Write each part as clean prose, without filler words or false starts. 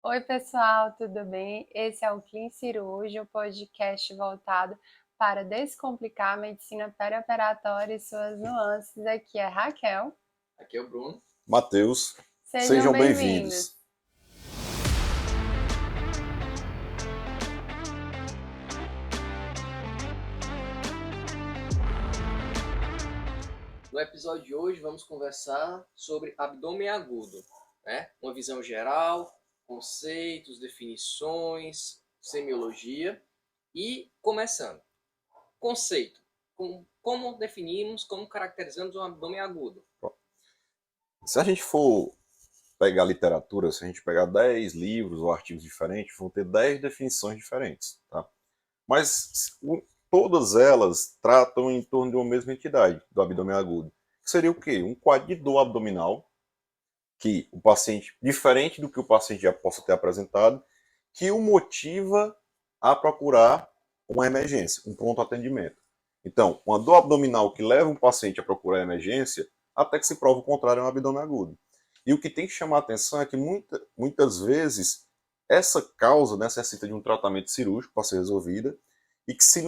Oi, pessoal, tudo bem? Esse é o Clean Cirúrgico, o podcast voltado para descomplicar a medicina perioperatória e suas nuances. Aqui é Raquel. Aqui é o Bruno. Mateus, Sejam sejam bem-vindos. bem-vindos. No episódio de hoje vamos conversar sobre abdômen agudo, né? Uma visão geral, conceitos, definições, semiologia e começando. Conceito. Como definimos, como caracterizamos um abdômen agudo? Se a gente for pegar literatura, se a gente pegar 10 livros ou artigos diferentes, vão ter 10 definições diferentes, tá? Mas todas elas tratam em torno de uma mesma entidade, do abdômen agudo. Que seria o quê? Um quadro de dor abdominal, que o paciente, diferente do que o paciente já possa ter apresentado, que o motiva a procurar uma emergência, um pronto atendimento. Então, uma dor abdominal que leva um paciente a procurar emergência, até que se prova o contrário, é um abdômen agudo. E o que tem que chamar a atenção é que muitas vezes essa causa necessita de um tratamento cirúrgico para ser resolvida e que se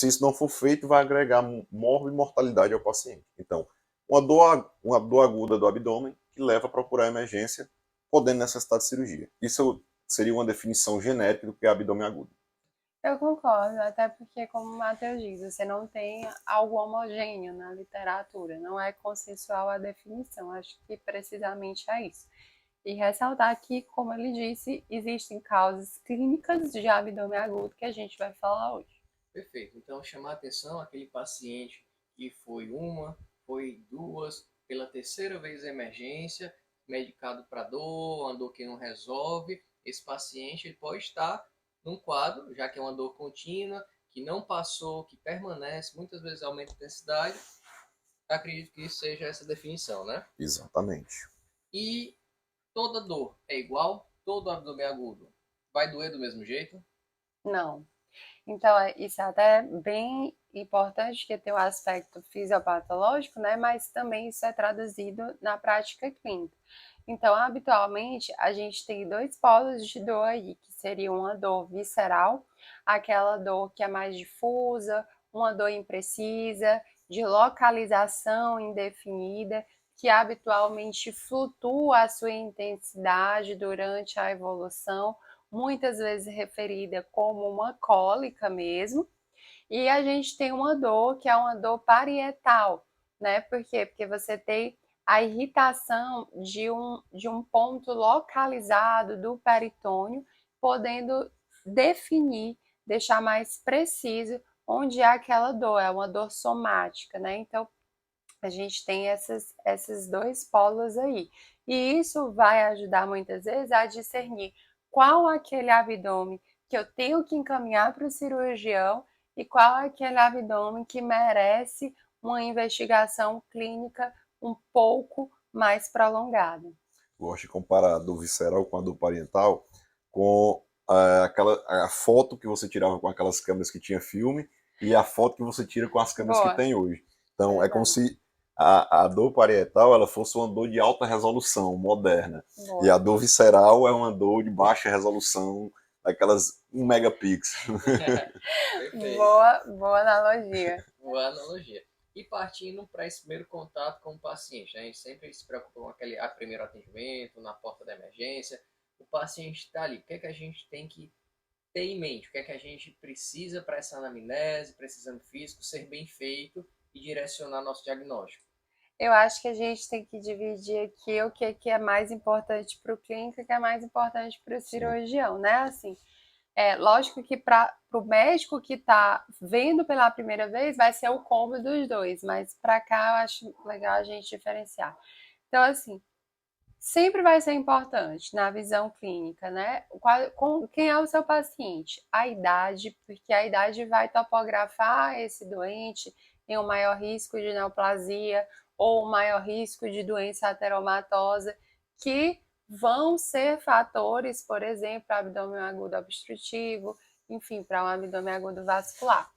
isso não for feito vai agregar morte e mortalidade ao paciente. Então, uma dor aguda do abdômen que leva a procurar emergência, podendo necessitar de cirurgia. Isso seria uma definição genérica do que é abdômen agudo. Eu concordo, até porque, como o Matheus diz, você não tem algo homogêneo na literatura, não é consensual a definição. Acho que precisamente é isso. E ressaltar que, como ele disse, existem causas clínicas de abdômen agudo que a gente vai falar hoje. Perfeito. Então, chamar a atenção aquele paciente que foi duas, pela terceira vez a emergência, medicado para dor, uma dor que não resolve. Esse paciente ele pode estar num quadro, já que é uma dor contínua, que não passou, que permanece, muitas vezes aumenta a intensidade. Acredito que seja essa definição, né? Exatamente. E toda dor é igual? Todo abdômen agudo vai doer do mesmo jeito? Não. Então, isso é até bem importante, que tem o aspecto fisiopatológico, né? Mas também isso é traduzido na prática clínica. Então, habitualmente, a gente tem dois polos de dor aí, que seria uma dor visceral, aquela dor que é mais difusa, uma dor imprecisa, de localização indefinida, que habitualmente flutua a sua intensidade durante a evolução, muitas vezes referida como uma cólica mesmo. E a gente tem uma dor que é uma dor parietal, né? Por quê? Porque você tem a irritação de um ponto localizado do peritônio, podendo definir, deixar mais preciso onde é aquela dor, é uma dor somática, né? Então, a gente tem esses dois polos aí. E isso vai ajudar muitas vezes a discernir qual aquele abdômen que eu tenho que encaminhar para o cirurgião e qual aquele abdômen que merece uma investigação clínica um pouco mais prolongada. Gosto de comparar a dor visceral com a dor parietal com a foto que você tirava com aquelas câmeras que tinha filme e a foto que você tira com as câmeras que Boa, tem hoje. Então, é como exato. se a dor parietal ela fosse uma dor de alta resolução, moderna. E a Boa. dor visceral é uma dor de baixa resolução, aquelas 1 megapixel. Perfeito. Boa analogia. Boa analogia. E partindo para esse primeiro contato com o paciente, né? A gente sempre se preocupa com aquele primeiro atendimento, na porta da emergência. O paciente está ali. O que é que a gente tem que ter em mente? O que é que a gente precisa para essa anamnese, para esse exame físico ser bem feito e direcionar nosso diagnóstico? Eu acho que a gente tem que dividir aqui o que é mais importante para o clínico e o que é mais importante para o Sim. cirurgião, né? Assim, lógico que para o médico que está vendo pela primeira vez vai ser o combo dos dois, mas para cá eu acho legal a gente diferenciar. Então, assim, sempre vai ser importante na visão clínica, né? Quem é o seu paciente? A idade, porque a idade vai topografar esse doente em um maior risco de neoplasia ou um maior risco de doença ateromatosa, que vão ser fatores, por exemplo, para abdômen agudo obstrutivo, enfim, para um abdômen agudo vascular.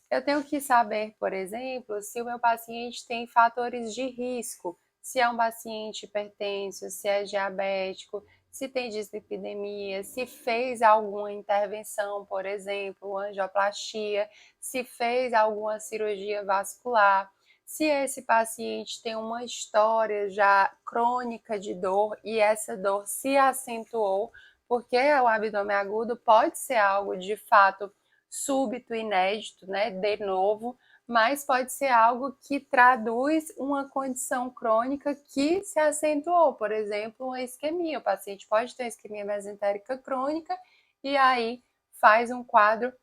Eu tenho que saber, por exemplo, se o meu paciente tem fatores de risco, se é um paciente hipertenso, se é diabético, se tem dislipidemia, se fez alguma intervenção, por exemplo, angioplastia, se fez alguma cirurgia vascular, se esse paciente tem uma história já crônica de dor e essa dor se acentuou, porque o abdômen agudo pode ser algo de fato súbito, inédito, né, de novo, mas pode ser algo que traduz uma condição crônica que se acentuou, por exemplo, uma isquemia. O paciente pode ter isquemia mesentérica crônica e aí faz um quadro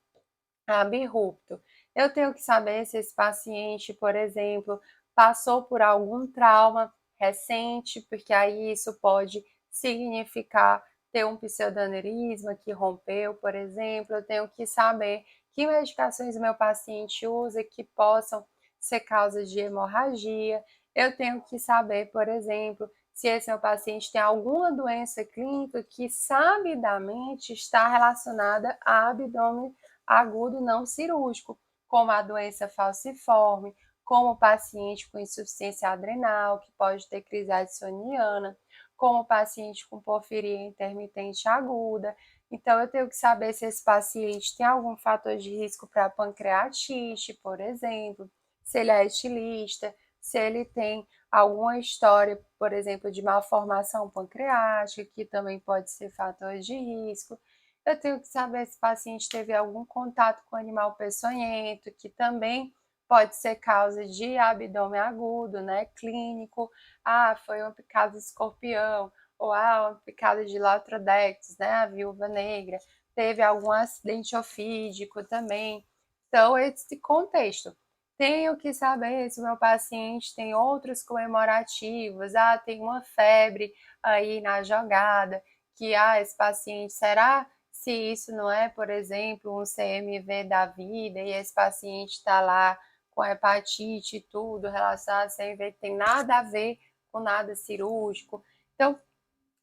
abrupto. Eu tenho que saber se esse paciente, por exemplo, passou por algum trauma recente, porque aí isso pode significar ter um pseudoaneurisma que rompeu, por exemplo. Eu tenho que saber que medicações o meu paciente usa que possam ser causa de hemorragia. Eu tenho que saber, por exemplo, se esse meu paciente tem alguma doença clínica que sabidamente está relacionada a abdômen agudo não cirúrgico, como a doença falciforme, como o paciente com insuficiência adrenal, que pode ter crise addisoniana, como o paciente com porfiria intermitente aguda. Então, eu tenho que saber se esse paciente tem algum fator de risco para pancreatite, por exemplo, se ele é etilista, se ele tem alguma história, por exemplo, de malformação pancreática, que também pode ser fator de risco. Eu tenho que saber se o paciente teve algum contato com animal peçonhento, que também pode ser causa de abdômen agudo, né, clínico. Ah, foi uma picada de escorpião, ou uma picada de Latrodectus, né, a viúva negra. Teve algum acidente ofídico também. Então, esse contexto. Tenho que saber se o meu paciente tem outros comemorativos. Ah, tem uma febre aí na jogada, que esse paciente, será se isso não é, por exemplo, um CMV da vida e esse paciente está lá com hepatite e tudo relacionado a CMV, que tem nada a ver com nada cirúrgico. Então,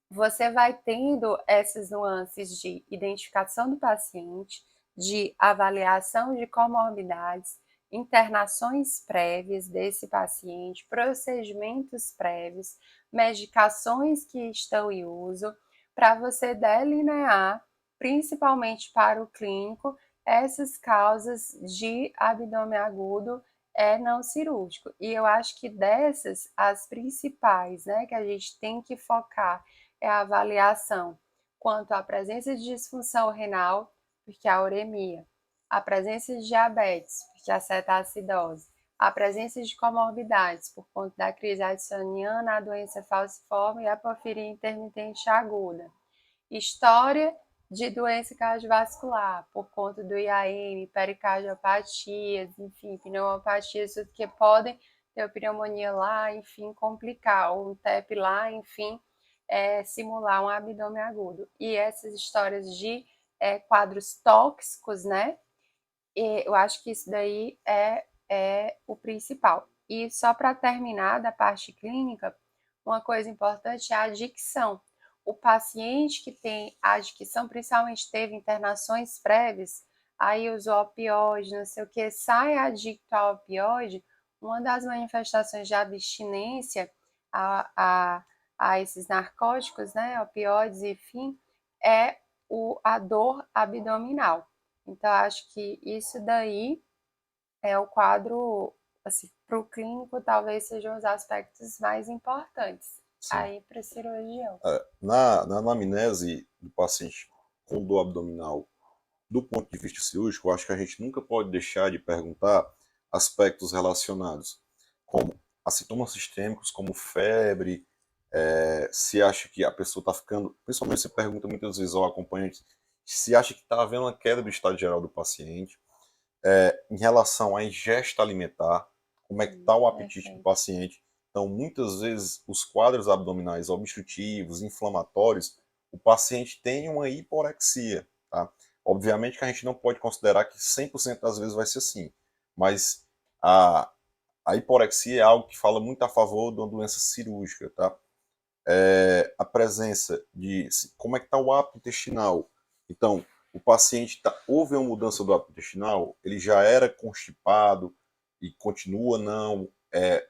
você vai tendo essas nuances de identificação do paciente, de avaliação de comorbidades, internações prévias desse paciente, procedimentos prévios, medicações que estão em uso, para você delinear, principalmente para o clínico, essas causas de abdômen agudo não cirúrgico. E eu acho que dessas, as principais, né, que a gente tem que focar é a avaliação quanto à presença de disfunção renal, porque a uremia, a presença de diabetes, porque a cetacidose, a presença de comorbidades por conta da crise addisoniana, a doença falciforme e a porfiria intermitente aguda. História de doença cardiovascular, por conta do IAM, pericardiopatias, enfim, pneumopatias, tudo que podem ter pneumonia lá, enfim, complicar, ou um TEP lá, enfim, simular um abdômen agudo. E essas histórias de quadros tóxicos, né? Eu acho que isso daí é o principal. E só para terminar da parte clínica, uma coisa importante é a adicção. O paciente que tem adicção, principalmente teve internações prévias, aí usou opioide, não sei o que, sai adicto ao opioide, uma das manifestações de abstinência a, a, a esses narcóticos, né, opioides, enfim, é a dor abdominal. Então, acho que isso daí é o quadro, assim, para o clínico, talvez sejam os aspectos mais importantes. Sim. Aí, para cirurgião. Na anamnese do paciente com dor abdominal, do ponto de vista cirúrgico, eu acho que a gente nunca pode deixar de perguntar aspectos relacionados, como sintomas sistêmicos, como febre, se acha que a pessoa está ficando, principalmente se pergunta muitas vezes ao acompanhante, se acha que está havendo uma queda do estado geral do paciente, em relação à ingesta alimentar, como é que está o apetite do Perfeito. paciente. Então, muitas vezes, os quadros abdominais obstrutivos, inflamatórios, o paciente tem uma hiporexia. Tá? Obviamente que a gente não pode considerar que 100% das vezes vai ser assim, mas a, a hiporexia é algo que fala muito a favor de uma doença cirúrgica. Tá? A presença de como é que está o hábito intestinal. Então, o paciente houve uma mudança do hábito intestinal, ele já era constipado e continua não,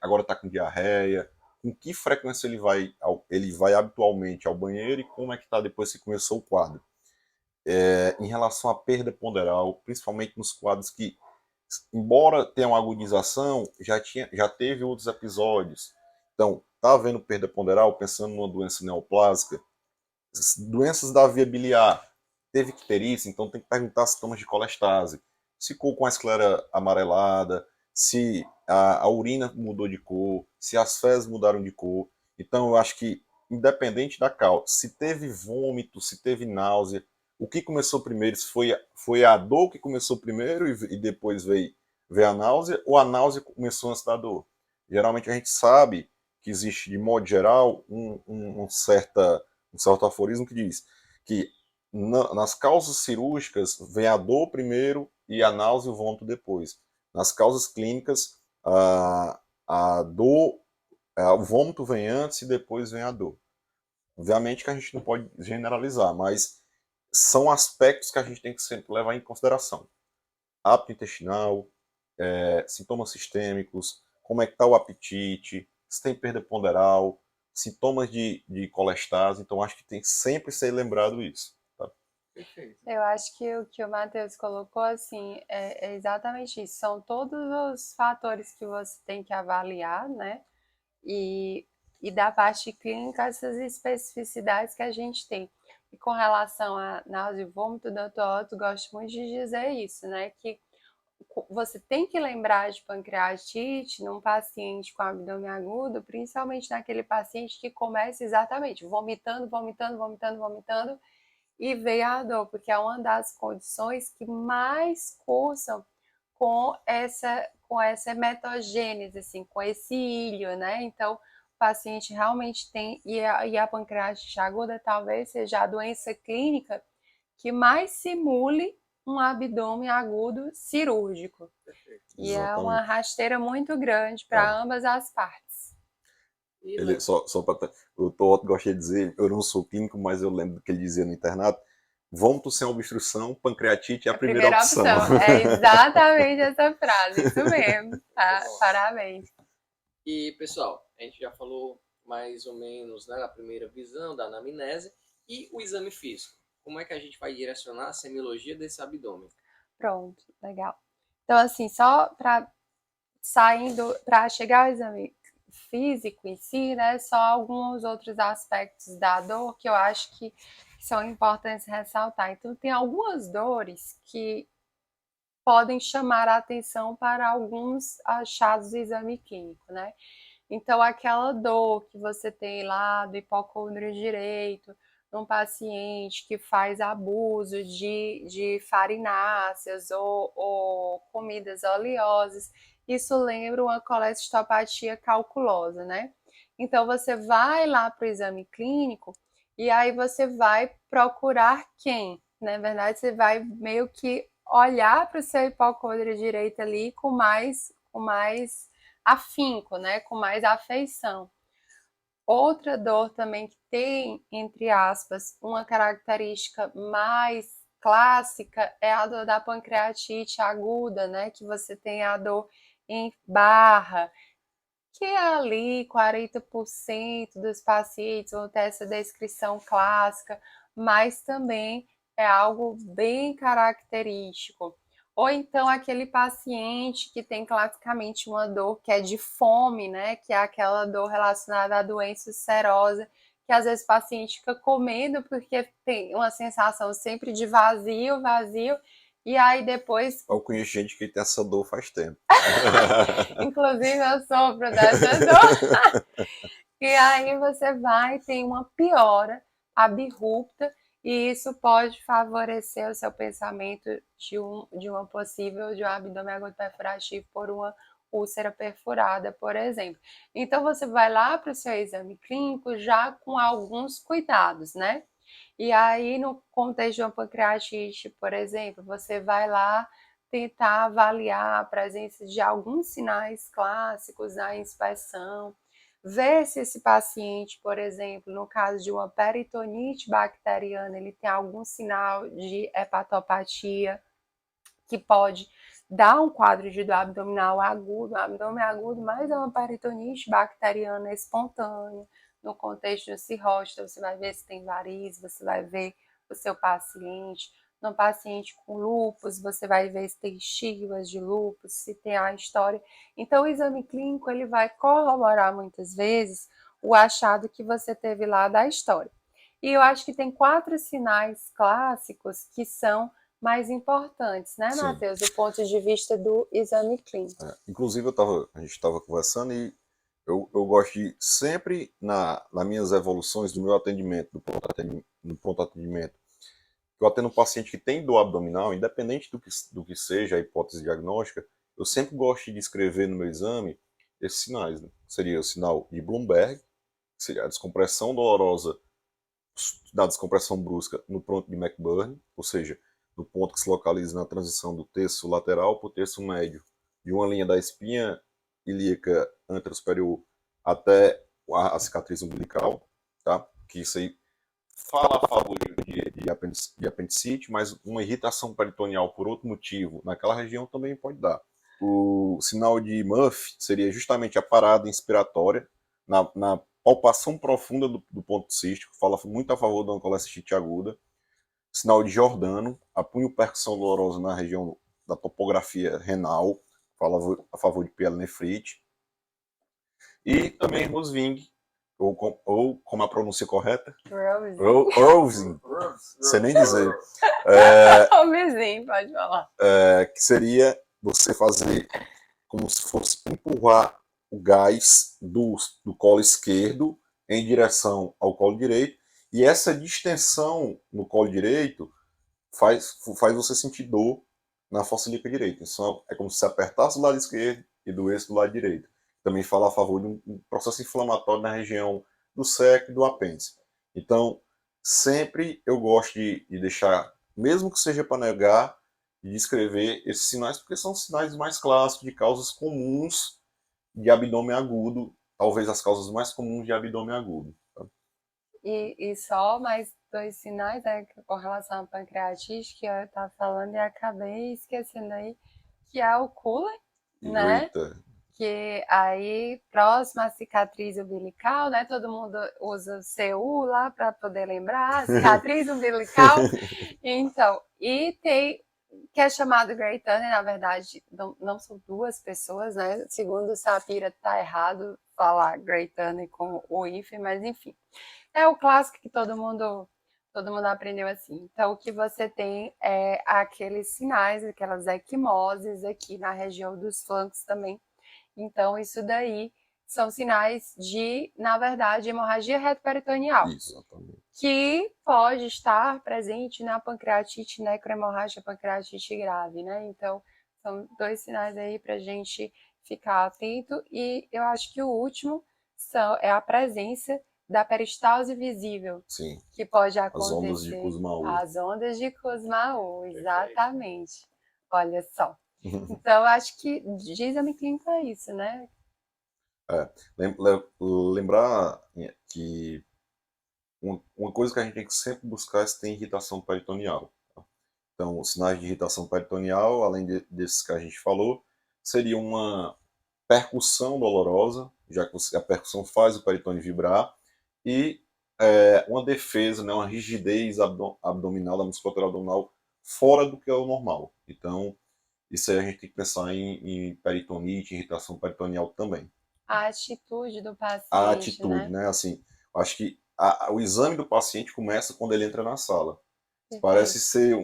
agora está com diarreia, com que frequência ele vai habitualmente ao banheiro e como é que está depois que começou o quadro. Em relação à perda ponderal, principalmente nos quadros que, embora tenha uma agudização, já teve outros episódios. Então, está havendo perda ponderal, pensando numa doença neoplásica, doenças da via biliar, teve icterícia, então tem que perguntar sintomas de colestase, se ficou com a esclera amarelada, se a urina mudou de cor, se as fezes mudaram de cor. Então, eu acho que, independente da causa, se teve vômito, se teve náusea, o que começou primeiro, se foi a dor que começou primeiro e depois veio a náusea, ou a náusea começou antes da dor. Geralmente a gente sabe que existe, de modo geral, um certo aforismo que diz que nas causas cirúrgicas vem a dor primeiro e a náusea e o vômito depois. Nas causas clínicas, a dor, o vômito vem antes e depois vem a dor. Obviamente que a gente não pode generalizar, mas são aspectos que a gente tem que sempre levar em consideração. Hábito intestinal, sintomas sistêmicos, como é que está o apetite, se tem perda ponderal, sintomas de colestase. Então, acho que tem que sempre ser lembrado isso. Tá? Perfeito. Eu acho que o que o Matheus colocou, assim, é exatamente isso. São todos os fatores que você tem que avaliar, né? E da parte clínica, essas especificidades que a gente tem. E com relação a náusea e vômito, doutor Otto gosta muito de dizer isso, né? Que você tem que lembrar de pancreatite num paciente com abdômen agudo, principalmente naquele paciente que começa exatamente vomitando, vomitando, vomitando, vomitando, e veio a dor, porque é uma das condições que mais cursam com essa hematogênese, assim, com esse ilho, né? Então, o paciente realmente tem, e a pancreatite aguda talvez seja a doença clínica que mais simule um abdômen agudo cirúrgico. Perfeito. E é uma rasteira muito grande para ambas as partes. Ele, só para o Otto gosta de dizer, eu não sou clínico, mas eu lembro do que ele dizia no internato: vômito sem obstrução, pancreatite é a primeira opção. É exatamente essa frase, isso mesmo. Parabéns. E, pessoal, a gente já falou mais ou menos, né, na primeira visão da anamnese e o exame físico. Como é que a gente vai direcionar a semiologia desse abdômen? Pronto, legal. Então, assim, só para chegar ao exame físico em si, né, só alguns outros aspectos da dor que eu acho que são importantes ressaltar. Então, tem algumas dores que podem chamar a atenção para alguns achados do exame clínico, né? Então, aquela dor que você tem lá do hipocôndrio direito, num paciente que faz abuso de farináceas ou comidas oleosas, isso lembra uma colesteatopatia calculosa, né? Então, você vai lá para o exame clínico e aí você vai procurar quem? Na verdade, você vai meio que olhar para o seu hipocôndrio direito ali com mais afinco, né? Com mais afeição. Outra dor também que tem, entre aspas, uma característica mais clássica é a dor da pancreatite aguda, né? Que você tem a dor em barra, que é ali 40% dos pacientes vão ter essa descrição clássica, mas também é algo bem característico. Ou então aquele paciente que tem classicamente uma dor que é de fome, né? Que é aquela dor relacionada à doença ulcerosa, que às vezes o paciente fica comendo porque tem uma sensação sempre de vazio, vazio, e aí depois... Eu conheço gente que tem essa dor faz tempo. Inclusive eu sofro dessa dor. E aí você vai ter uma piora abrupta e isso pode favorecer o seu pensamento de um abdômen agudo perfurativo por uma úlcera perfurada, por exemplo. Então você vai lá para o seu exame clínico já com alguns cuidados, né? E aí no contexto de uma pancreatite, por exemplo, você vai lá tentar avaliar a presença de alguns sinais clássicos na inspeção, ver se esse paciente, por exemplo, no caso de uma peritonite bacteriana, ele tem algum sinal de hepatopatia, que pode dar um quadro de dor abdominal agudo, abdômen agudo, mas é uma peritonite bacteriana espontânea. No contexto de cirrose, então você vai ver se tem varizes, você vai ver o seu paciente. No paciente com lúpus, você vai ver se tem estigmas de lúpus, se tem a história. Então, o exame clínico ele vai corroborar muitas vezes o achado que você teve lá da história. E eu acho que tem 4 sinais clássicos que são mais importantes, né, Matheus, do ponto de vista do exame clínico. Inclusive, a gente estava conversando e eu gosto de sempre, nas minhas evoluções do meu atendimento, no pronto atendimento, eu atendo um paciente que tem dor abdominal, independente do que seja a hipótese diagnóstica, eu sempre gosto de descrever no meu exame esses sinais. Né? Seria o sinal de Bloomberg, que seria a descompressão dolorosa da descompressão brusca no ponto de McBurney, ou seja, no ponto que se localiza na transição do terço lateral para o terço médio, de uma linha da espinha ilíaca anterosuperior até a cicatriz umbilical, tá? Que isso aí fala a favor de apendicite, mas uma irritação peritoneal por outro motivo naquela região também pode dar. O sinal de Murphy seria justamente a parada inspiratória na palpação profunda do ponto cístico, fala muito a favor da uma colecistite aguda. Sinal de Giordano, a punho-percussão dolorosa na região da topografia renal, fala a favor de pielonefrite. E também Rosving, ou como a pronúncia correta? Rosving. Sem nem dizer. O vizinho, pode falar. Que seria você fazer como se fosse empurrar o gás do colo esquerdo em direção ao colo direito, e essa distensão no colo direito faz você sentir dor na fossa ilíaca direita. Então, é como se você apertasse do lado esquerdo e doesse do lado direito. Também fala a favor de um processo inflamatório na região do seco e do apêndice. Então, sempre eu gosto de deixar, mesmo que seja para negar, de descrever esses sinais, porque são sinais mais clássicos de causas comuns de abdômen agudo, talvez as causas mais comuns de abdômen agudo. Tá? E só mais 2 sinais, né, com relação à pancreatite, que eu estava falando e acabei esquecendo aí, que é o cooler, né? Eita. Que aí, próximo à cicatriz umbilical, né? Todo mundo usa o CU lá para poder lembrar, cicatriz umbilical. Então, e tem, que é chamado Gray Tunnel, na verdade, não são 2 pessoas, né? Segundo o Sapira, tá errado falar Gray Tunnel com o hífen, mas enfim. É o clássico que todo mundo aprendeu assim. Então, o que você tem é aqueles sinais, aquelas equimoses aqui na região dos flancos também. Então, isso daí são sinais de, na verdade, hemorragia retroperitoneal. Exatamente. Que pode estar presente na pancreatite necrohemorrágica, pancreatite grave, né? Então, são 2 sinais aí para a gente ficar atento. E eu acho que o último é a presença da peristalse visível. Sim. Que pode As ondas de acontecer. Kussmaul. As ondas de Kussmaul, exatamente. Olha só. Então, acho que de exame clínico é isso, né? Lembrar que uma coisa que a gente tem que sempre buscar é se tem irritação peritoneal. Tá? Então, os sinais de irritação peritoneal, além desses que a gente falou, seria uma percussão dolorosa, já que a percussão faz o peritônio vibrar, e uma defesa, né, uma rigidez abdominal, da musculatura abdominal, fora do que é o normal. Então, isso aí a gente tem que pensar em peritonite, irritação peritoneal também. A atitude do paciente, A atitude, né? Assim, acho que o exame do paciente começa quando ele entra na sala. Perfeito. Parece ser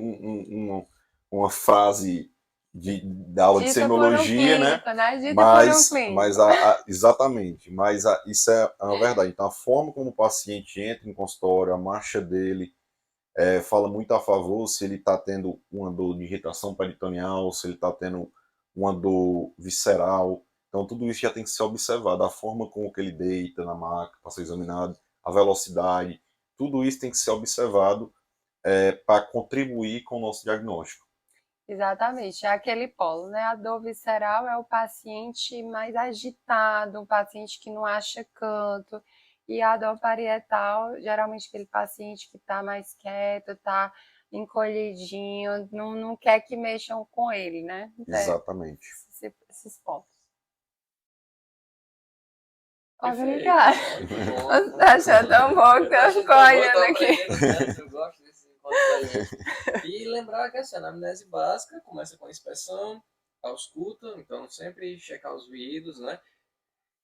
uma frase da aula de semiologia, clínico, né? Dita mas, por um clínico. mas exatamente, mas isso é a verdade. Então, a forma como o paciente entra em consultório, a marcha dele, fala muito a favor se ele está tendo uma dor de irritação peritoneal, se ele está tendo uma dor visceral. Então, tudo isso já tem que ser observado. A forma como que ele deita na maca para ser examinado, a velocidade, tudo isso tem que ser observado para contribuir com o nosso diagnóstico. Exatamente, é aquele polo, né? A dor visceral é o paciente mais agitado, o paciente que não acha canto, e a dor parietal, geralmente aquele paciente que está mais quieto, está encolhidinho, não quer que mexam com ele, né? Exatamente. Esses pontos. Perfeito. Obrigada. Muito bom. Você achou tão bom que eu fico olhando aqui. Eu gosto desses encontros da gente. E lembrar que essa anamnese básica começa com a inspeção, a ausculta, então sempre checar os vidros, né?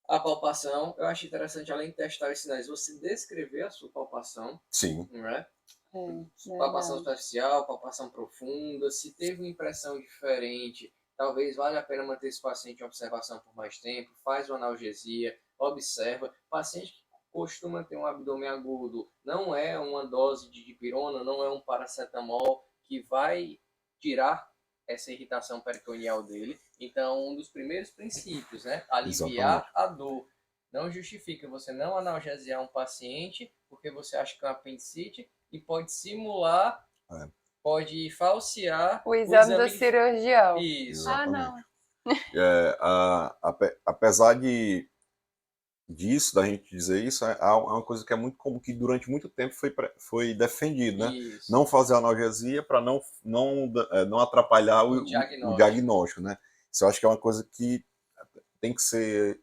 A palpação, eu acho interessante, além de testar os sinais, você descrever a sua palpação, Sim. né? É, Palpação verdade. superficial, palpação profunda, se teve uma impressão diferente, talvez valha a pena manter esse paciente em observação por mais tempo, faz uma analgesia, observa. Paciente que costuma ter um abdômen agudo, não é uma dose de dipirona, não é um paracetamol que vai tirar essa irritação peritoneal dele. Então, um dos primeiros princípios, né? Aliviar Exatamente. a dor. Não justifica você não analgesiar um paciente porque você acha que é uma apendicite e pode simular, pode falsear O exame do de... cirurgião. Isso. Exatamente. não. Apesar disso, da gente dizer isso, é uma coisa que é muito comum, que durante muito tempo foi defendido, né? Isso. Não fazer analgesia para não atrapalhar o diagnóstico, né? Isso eu acho que é uma coisa que tem que ser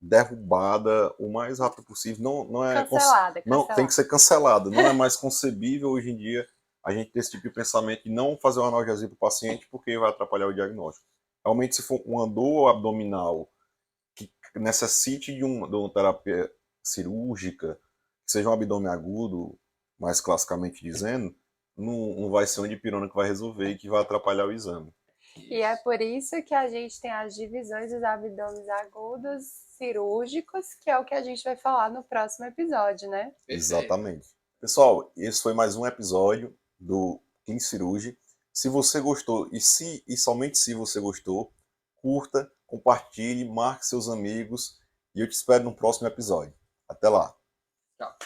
derrubada o mais rápido possível. Não é Cancelada. tem que ser cancelada. Não é mais concebível hoje em dia a gente ter esse tipo de pensamento de não fazer uma analgesia para o paciente porque vai atrapalhar o diagnóstico. Realmente, se for uma dor abdominal que necessite de uma terapia cirúrgica, que seja um abdômen agudo, mais classicamente dizendo, não vai ser uma dipirona que vai resolver e que vai atrapalhar o exame. E é por isso que a gente tem as divisões dos abdômenes agudos cirúrgicos, que é o que a gente vai falar no próximo episódio, né? Exatamente. Pessoal, esse foi mais um episódio do Clean Cirurgy. Se você gostou, e somente se você gostou, curta, compartilhe, marque seus amigos e eu te espero no próximo episódio. Até lá! Tchau.